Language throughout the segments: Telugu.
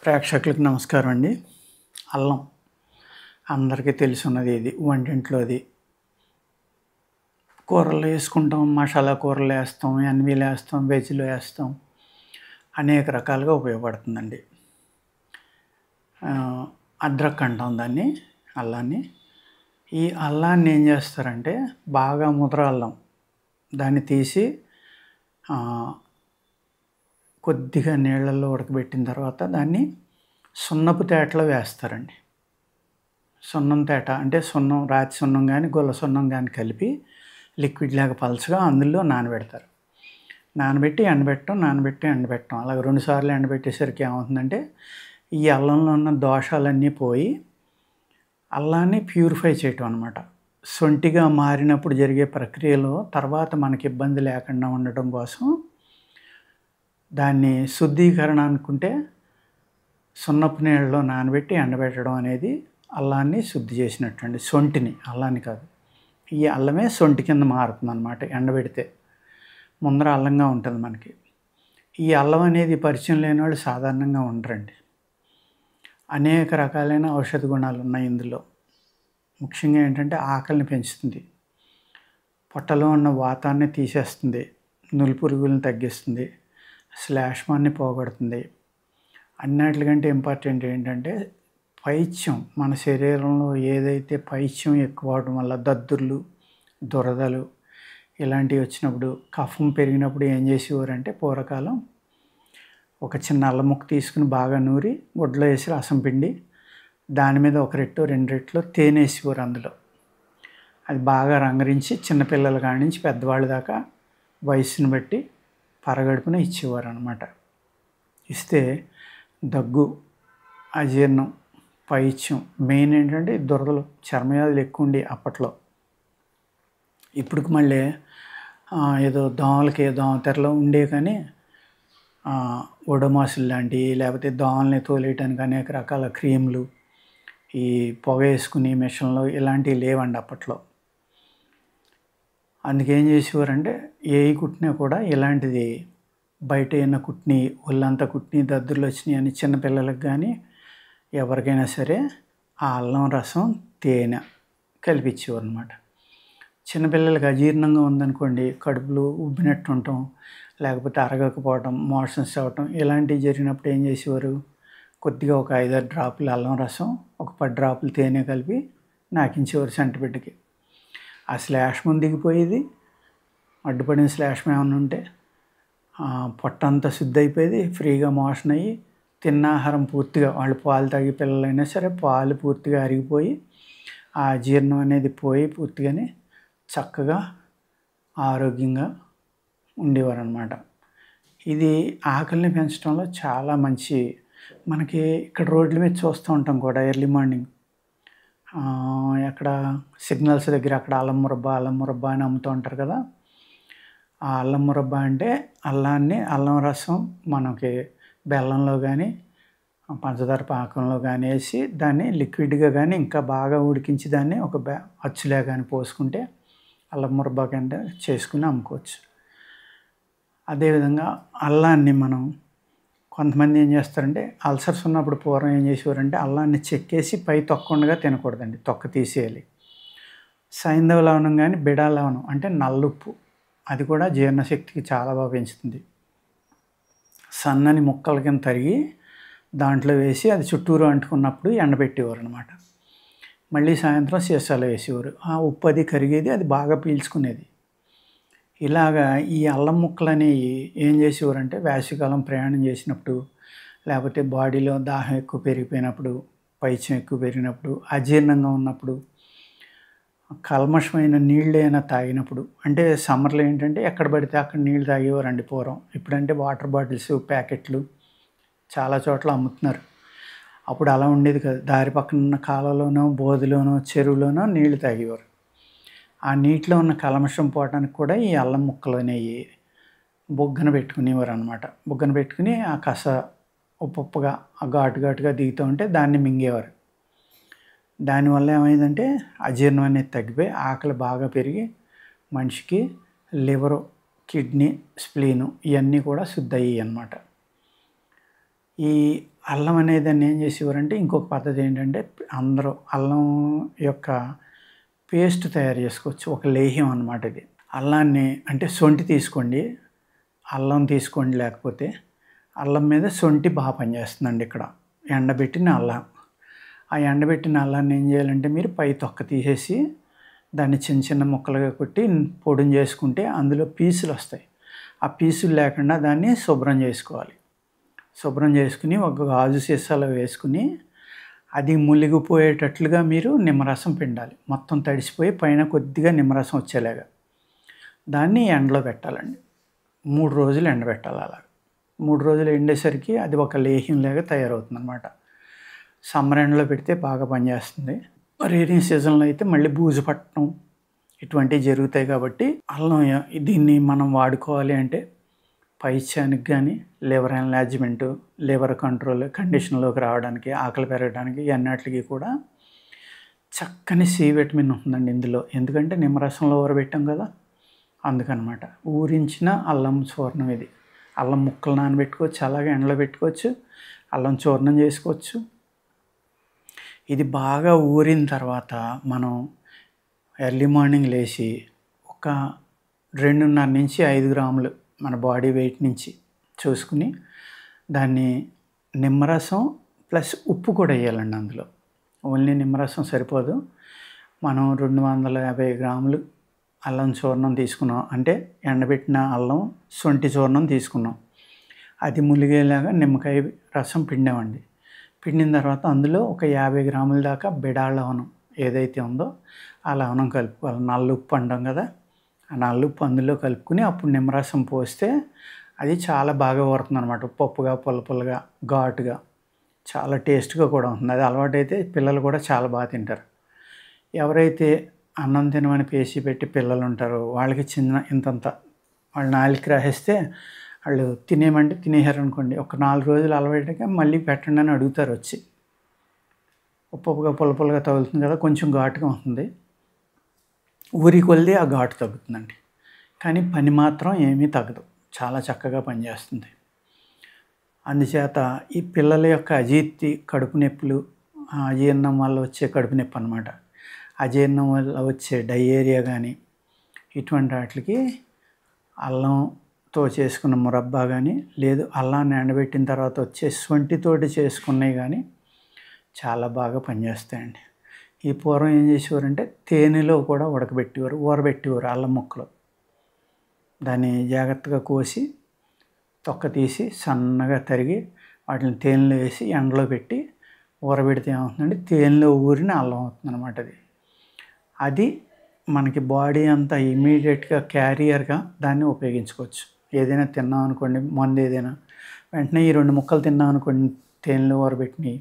ప్రేక్షకులకు నమస్కారం అండి. అల్లం అందరికీ తెలిసున్నది ఇది. వంటింట్లోది. కూరల్లో వేసుకుంటాం, మసాలా కూరల్లో వేస్తాం, ఎన్వీలో వేస్తాం, వెజ్‌లో వేస్తాం. అనేక రకాలుగా ఉపయోగపడుతుందండి. అద్రక్ అంటాం దాన్ని, అల్లాన్ని. ఈ అల్లాన్ని ఏం చేస్తారంటే బాగా ముద్ర అల్లం దాన్ని తీసి కొద్దిగా నీళ్ళల్లో ఉడకబెట్టిన తర్వాత దాన్ని సున్నపు తేటలో వేస్తారండి. సున్నం తేట అంటే సున్నం, రాతి సున్నం కానీ గుల్ల సున్నం కానీ కలిపి లిక్విడ్ లాగా పలచగా అందులో నానబెడతారు. నానబెట్టి ఎండబెట్టడం అలాగ 2 సార్లు ఎండబెట్టేసరికి ఏమవుతుందంటే ఈ అల్లంలో ఉన్న దోషాలన్నీ పోయి అల్లాన్ని ప్యూరిఫై చేయటం అనమాట. సొంటిగా మారినప్పుడు జరిగే ప్రక్రియలో తర్వాత మనకి ఇబ్బంది లేకుండా ఉండటం కోసం దాన్ని శుద్ధీకరణ అనుకుంటే సున్నపు నీళ్ళలో నానబెట్టి ఎండబెట్టడం అనేది అల్లాన్ని శుద్ధి చేసినట్టండి. సొంటిని, అల్లాన్ని కాదు. ఈ అల్లమే సొంటి కింద మారుతుందన్నమాట ఎండబెడితే. ముందర అల్లంగా ఉంటుంది మనకి. ఈ అల్లం అనేది పరిచయం లేని వాళ్ళు సాధారణంగా ఉండరండి. అనేక రకాలైన ఔషధ గుణాలు ఉన్నాయి ఇందులో. ముఖ్యంగా ఏంటంటే ఆకలిని పెంచుతుంది, పొట్టలో ఉన్న వాతాన్ని తీసేస్తుంది, నులిపురుగులను తగ్గిస్తుంది, శ్లేష్మాన్ని పోగొడుతుంది. అన్నిటికంటే ఇంపార్టెంట్ ఏంటంటే పైత్యం, మన శరీరంలో ఏదైతే పైత్యం ఎక్కువ అవడం వల్ల దద్దుర్లు, దురదలు ఇలాంటివి వచ్చినప్పుడు, కఫం పెరిగినప్పుడు ఏం చేసేవారంటే పూర్వకాలం ఒక చిన్న అల్లం ముక్క తీసుకుని బాగా నూరి గుడ్డలో వేసి రసం పిండి దాని మీద 1 రెట్టో 2 రెట్లు తేనె వేసేవారు అందులో. అది బాగా రంగరించి చిన్నపిల్లల కాడి నుంచి పెద్దవాళ్ళ దాకా వయసుని బట్టి పరగడుపున ఇచ్చేవారు అన్నమాట. ఇస్తే దగ్గు, అజీర్ణం, పైత్యం, మెయిన్ ఏంటంటే దురదలు, చర్మవ్యాధులు ఎక్కువ ఉండి అప్పట్లో. ఇప్పటికి మళ్ళీ ఏదో దోమలకి దోమతెరలో ఉండే కానీ ఒడోమాసులు లాంటివి లేకపోతే దోమల్ని తోలేయడానికి అనేక రకాల క్రీములు, ఈ పొగ వేసుకుని మిషన్లు ఇలాంటివి లేవండి అప్పట్లో. అందుకేం చేసేవారంటే ఏవి కుట్టినా కూడా ఇలాంటిది బయట ఏమైనా కుట్టిని, ఒళ్ళంతా కుట్టిని, దద్దుర్లు వచ్చినాయి అని చిన్నపిల్లలకు కానీ ఎవరికైనా సరే ఆ అల్లం రసం, తేనె కలిపిచ్చేవారు అనమాట. చిన్నపిల్లలకి అజీర్ణంగా ఉందనుకోండి, కడుపులో ఉబ్బినట్టు ఉండటం, లేకపోతే అరగకపోవటం, మోషన్స్ అవ్వటం ఇలాంటివి జరిగినప్పుడు ఏం చేసేవారు, కొద్దిగా ఒక 5-6 డ్రాపులు అల్లం రసం, ఒక 10 డ్రాపులు తేనె కలిపి నాకించేవారు సంటిబిడ్డకి. ఆ శ్లేష్మం దిగిపోయేది, అడ్డుపడిన శ్లేష్మం ఏమైనా ఉంటే పొట్టంతా శుద్ధి అయిపోయేది, ఫ్రీగా మోషన్ అయ్యి తిన్న ఆహారం పూర్తిగా, వాళ్ళు పాలు తాగే పిల్లలైనా సరే పాలు పూర్తిగా అరిగిపోయి ఆ జీర్ణం అనేది పోయి పూర్తిగానే చక్కగా ఆరోగ్యంగా ఉండేవారు అన్నమాట. ఇది ఆకలిని పెంచడంలో చాలా మంచి. మనకి ఇక్కడ రోడ్ల మీద చూస్తూ ఉంటాం కూడా ఎర్లీ మార్నింగ్ ఎక్కడ సిగ్నల్స్ దగ్గర అక్కడ అల్లం మురబ్బా అని అమ్ముతూ ఉంటారు కదా. ఆ అల్లం మురబ్బా అంటే అల్లాన్ని, అల్లం రసం మనకి బెల్లంలో కానీ పంచదార పాకంలో కానీ వేసి దాన్ని లిక్విడ్గా కానీ ఇంకా బాగా ఉడికించి దాన్ని ఒక అచ్చులే కానీ పోసుకుంటే అల్లం మురబ్బా కంటే చేసుకుని అమ్ముకోవచ్చు. అదేవిధంగా అల్లాన్ని మనం కొంతమంది ఏం చేస్తారంటే అల్సర్స్ ఉన్నప్పుడు పూర్వం ఏం చేసేవారంటే అల్లాన్ని చెక్కేసి పై తొక్క ఉండగా తినకూడదండి, తొక్క తీసేయాలి. సైంధవ లవణం కానీ బిడా లవణం అంటే నల్లుప్పు, అది కూడా జీర్ణశక్తికి చాలా బాగా పెంచుతుంది. సన్నని ముక్కల కింద తరిగి దాంట్లో వేసి అది చుట్టూరు అంటుకున్నప్పుడు ఎండబెట్టేవారు అనమాట. మళ్ళీ సాయంత్రం సీసాలో వేసేవారు. ఆ ఉప్పు అది కరిగేది, అది బాగా పీల్చుకునేది. ఇలాగా ఈ అల్లం ముక్కలు అనేవి ఏం చేసేవారంటే వేసవికాలం ప్రయాణం చేసినప్పుడు, లేకపోతే బాడీలో దాహం ఎక్కువ పెరిగిపోయినప్పుడు, పైత్యం ఎక్కువ పెరిగినప్పుడు, అజీర్ణంగా ఉన్నప్పుడు, కల్మషమైన నీళ్ళు అయినా తాగినప్పుడు, అంటే సమ్మర్లో ఏంటంటే ఎక్కడ పడితే అక్కడ నీళ్ళు తాగేవారండి పూర్వం. ఇప్పుడంటే వాటర్ బాటిల్స్, ప్యాకెట్లు చాలా చోట్ల అమ్ముతున్నారు. అప్పుడు అలా ఉండేది కాదు. దారి పక్కన ఉన్న కాలువలోనో, బోధలోనో, చెరువులోనో నీళ్లు తాగేవారు. ఆ నీటిలో ఉన్న కల్మషం పోవడానికి కూడా ఈ అల్లం ముక్కలు అనేవి బొగ్గన పెట్టుకునేవారు అనమాట. బొగ్గన పెట్టుకుని ఆ కస ఉప్పుగా ఘాటుగా దిగుతూ ఉంటే దాన్ని మింగేవారు. దానివల్ల ఏమైందంటే అజీర్ణం అనేది తగ్గిపోయి ఆకలి బాగా పెరిగి మనిషికి లివరు, కిడ్నీ, స్ప్లీను ఇవన్నీ కూడా శుద్ధి అయ్యాయి అన్నమాట. ఈ అల్లం అనేది దాన్ని ఏం చేసేవారంటే ఇంకొక పద్ధతి ఏంటంటే అందరూ అల్లం యొక్క పేస్ట్ తయారు చేసుకోవచ్చు. ఒక లేహ్యం అన్నమాట ఇది. అల్లాన్ని అంటే సొంఠి తీసుకోండి, అల్లం తీసుకోండి, లేకపోతే అల్లం మీద సొంఠి బాగా పనిచేస్తుందండి ఇక్కడ. ఎండబెట్టిన అల్లం. ఆ ఎండబెట్టిన అల్లాన్ని ఏం చేయాలంటే మీరు పై తొక్క తీసేసి దాన్ని చిన్న చిన్న ముక్కలుగా కొట్టి పొడిని చేసుకుంటే అందులో పీసులు వస్తాయి. ఆ పీసులు లేకుండా దాన్ని శుభ్రం చేసుకోవాలి. శుభ్రం చేసుకుని ఒక గాజు సీసాలో వేసుకుని అది మునిగిపోయేటట్లుగా మీరు నిమ్మరసం పిండాలి. మొత్తం తడిసిపోయి పైన కొద్దిగా నిమ్మరసం వచ్చేలాగా దాన్ని ఎండలో పెట్టాలండి. 3 రోజులు ఎండబెట్టాలి. అలా 3 రోజులు ఎండేసరికి అది ఒక లేహ్యంలాగా తయారవుతుంది అన్నమాట. సమ్మర్ ఎండలో పెడితే బాగా పనిచేస్తుంది. రైనీ సీజన్లో అయితే మళ్ళీ బూజు పట్టడం ఇటువంటివి జరుగుతాయి. కాబట్టి అల్లం దీన్ని మనం వాడుకోవాలి అంటే పైత్యానికి కానీ, లివర్ ఎన్లార్జ్మెంటు, లివర్ కంట్రోల్ కండిషన్లోకి రావడానికి, ఆకలి పెరగడానికి అన్నిటికి కూడా చక్కని సి విటమిన్ ఉంటుందండి ఇందులో. ఎందుకంటే నిమ్మరసంలో ఊరబెట్టాం కదా, అందుకనమాట. ఊరించిన అల్లం చూర్ణం ఇది. అల్లం ముక్కలు నానబెట్టుకోవచ్చు, అలాగే ఎండలో పెట్టుకోవచ్చు, అల్లం చూర్ణం చేసుకోవచ్చు. ఇది బాగా ఊరిన తర్వాత మనం ఎర్లీ మార్నింగ్ లేచి ఒక 2.5 నుంచి 5 గ్రాములు మన బాడీ వెయిట్ నుంచి చూసుకుని దాన్ని నిమ్మరసం ప్లస్ ఉప్పు కూడా వేయాలండి అందులో. ఓన్లీ నిమ్మరసం సరిపోదు. మనం 250 గ్రాములు అల్లం చూర్ణం తీసుకున్నాం అంటే ఎండబెట్టిన అల్లం సొంటి చూర్ణం తీసుకున్నాం. అది ములిగేలాగా నిమ్మకాయ రసం పిండామండి. పిండిన తర్వాత అందులో ఒక 50 గ్రాముల దాకా బిడాళ్ళ లవణం ఏదైతే ఉందో ఆ లవణం కలుపుకోవాలి. నల్లుప్పు అంటాం కదా, ఆ నల్లుప్పు అందులో కలుపుకుని అప్పుడు నిమ్మరసం పోస్తే అది చాలా బాగా ఊరుతుంది అనమాట. పప్పుగా, పుల్లగా, ఘాటుగా, చాలా టేస్ట్గా కూడా ఉంటుంది. అది అలవాటైతే పిల్లలు కూడా చాలా బాగా తింటారు. ఎవరైతే అన్నం తినమని పేసి పెట్టి పిల్లలు ఉంటారో వాళ్ళకి చిన్న ఇంతంత వాళ్ళు నాలుగు రాసేస్తే వాళ్ళు తినేయమంటే తినేసారనుకోండి, ఒక 4 రోజులు అలవాటుగా మళ్ళీ పెట్టండి అని అడుగుతారు వచ్చి. ఉప్పుగా పుల్లగా తగులుతుంది కదా, కొంచెం ఘాటుగా ఉంటుంది. ఊరి కొలిది ఆ ఘాటు తగ్గుతుందండి. కానీ పని మాత్రం ఏమీ తగ్గదు, చాలా చక్కగా పనిచేస్తుంది. అందుచేత ఈ పిల్లల యొక్క అజీర్తి, కడుపు నొప్పులు, అజీర్ణం వల్ల వచ్చే కడుపు నొప్పి అన్నమాట, అజీర్ణం వల్ల వచ్చే డయేరియా కానీ ఇటువంటి వాటికి అల్లంతో చేసుకున్న మురబ్బా కానీ, లేదు అల్లాన్ని ఎండబెట్టిన తర్వాత వచ్చే సొంటితోటి చేసుకున్నవి కానీ చాలా బాగా పనిచేస్తాయండి. ఈ పూర్వం ఏం చేసేవారంటే తేనెలో కూడా ఉడకబెట్టేవారు, ఊరబెట్టేవారు అల్లం ముక్కలు. దాన్ని జాగ్రత్తగా కోసి తొక్క తీసి సన్నగా తరిగి వాటిని తేనెలో వేసి ఎండలో పెట్టి ఊరబెడితే ఏమవుతుందంటే తేనెలో ఊరిన అల్లం అవుతుంది అనమాట. అది మనకి బాడీ అంతా ఇమీడియట్గా క్యారియర్గా దాన్ని ఉపయోగించుకోవచ్చు. ఏదైనా తిన్నాం అనుకోండి, మందు ఏదైనా వెంటనే ఈ 2 ముక్కలు తిన్నాం అనుకోండి తేనెలో ఊరబెట్టినవి,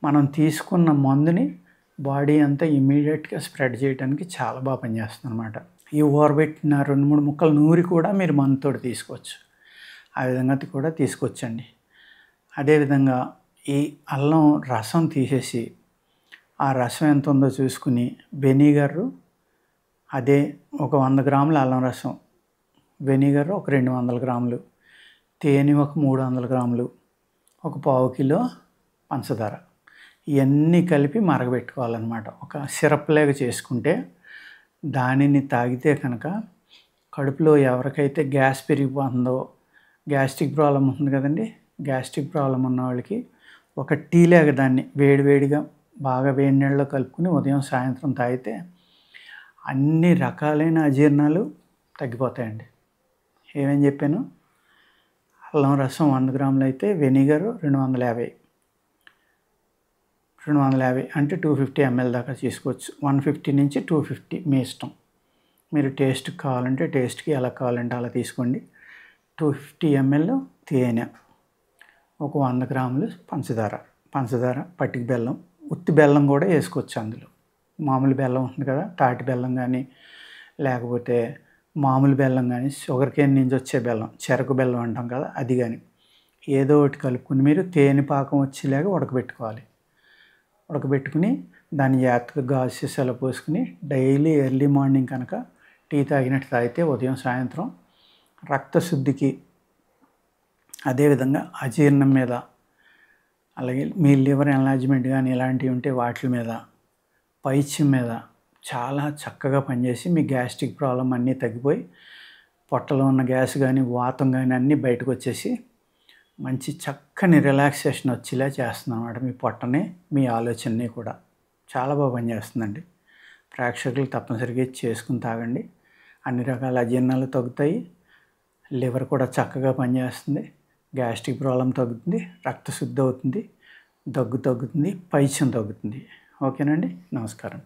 మనం తీసుకున్న మందుని బాడీ అంతా ఇమీడియట్గా స్ప్రెడ్ చేయడానికి చాలా బాగా పనిచేస్తుంది అనమాట. ఈ ఊరబెట్టిన 2-3 ముక్కలు నూరి కూడా మీరు మందుతో తీసుకోవచ్చు. ఆ విధంగా కూడా తీసుకోవచ్చండి. అదేవిధంగా ఈ అల్లం రసం తీసేసి ఆ రసం ఎంత ఉందో చూసుకుని వెనిగరు, అదే ఒక 100 గ్రాముల అల్లం రసం, వెనిగర్ ఒక 200 గ్రాములు, తేనె ఒక 300 గ్రాములు, ఒక 1/2 కిలో పంచదార, ఇవన్నీ కలిపి మరగబెట్టుకోవాలన్నమాట. ఒక సిరప్ లాగా చేసుకుంటే దానిని తాగితే కనుక కడుపులో ఎవరికైతే గ్యాస్ పెరిగిపోతుందో, గ్యాస్ట్రిక్ ప్రాబ్లం ఉంటుంది కదండి, గ్యాస్ట్రిక్ ప్రాబ్లం ఉన్న వాళ్ళకి ఒక టీ లాగా దాన్ని వేడివేడిగా బాగా వేడి నీళ్ళలో కలుపుకుని ఉదయం సాయంత్రం తాగితే అన్ని రకాలైన అజీర్ణాలు తగ్గిపోతాయండి. ఏమేం చెప్పాను? అల్లం రసం 100 గ్రాములు అయితే వెనిగర్ 250 అంటే 250 ml దాకా తీసుకోవచ్చు. 150 నుంచి 250 మీ ఇష్టం. మీరు టేస్ట్కి కావాలంటే టేస్ట్కి, ఎలా కావాలంటే అలా తీసుకోండి. 250 ml తేనె, ఒక 100 గ్రాములు పంచదార, పట్టిక బెల్లం, ఉత్తి బెల్లం కూడా వేసుకోవచ్చు అందులో. మామూలు బెల్లం ఉంటుంది కదా, తాటి బెల్లం కానీ లేకపోతే మామూలు బెల్లం కానీ, షుగర్ కేన్ నుంచి వచ్చే బెల్లం, చెరకు బెల్లం అంటాం కదా, అది కానీ ఏదో ఒకటి కలుపుకుని మీరు తేనె పాకం వచ్చేలాగా ఉడకబెట్టుకుని దాన్ని జాగ్రత్తగా గాజు సీసాలో పోసుకుని డైలీ ఎర్లీ మార్నింగ్ కనుక టీ తాగినట్టు తాగితే ఉదయం సాయంత్రం రక్తశుద్ధికి, అదేవిధంగా అజీర్ణం మీద అలాగే మీ లివర్ ఎన్లార్జ్మెంట్ కానీ ఇలాంటివి ఉంటే వాటి మీద, పైత్యం మీద చాలా చక్కగా పనిచేసి మీ గ్యాస్ట్రిక్ ప్రాబ్లం అన్నీ తగ్గిపోయి పొట్టలో ఉన్న గ్యాస్ కానీ వాతం కానీ అన్నీ బయటకు వచ్చేసి మంచి చక్కని రిలాక్సేషన్ వచ్చేలా చేస్తుంది అన్నమాట. మీ పొట్టని, మీ ఆలోచనని కూడా చాలా బాగా పనిచేస్తుందండి. ప్రేక్షకులు తప్పనిసరిగా చేసుకుని తాగండి. అన్ని రకాల అజీర్ణాలు తగ్గుతాయి, లివర్ కూడా చక్కగా పనిచేస్తుంది, గ్యాస్ట్రిక్ ప్రాబ్లం తగ్గుతుంది, రక్తశుద్ధి అవుతుంది, దగ్గు తగ్గుతుంది, పైత్యం తగ్గుతుంది. ఓకేనండి. నమస్కారం.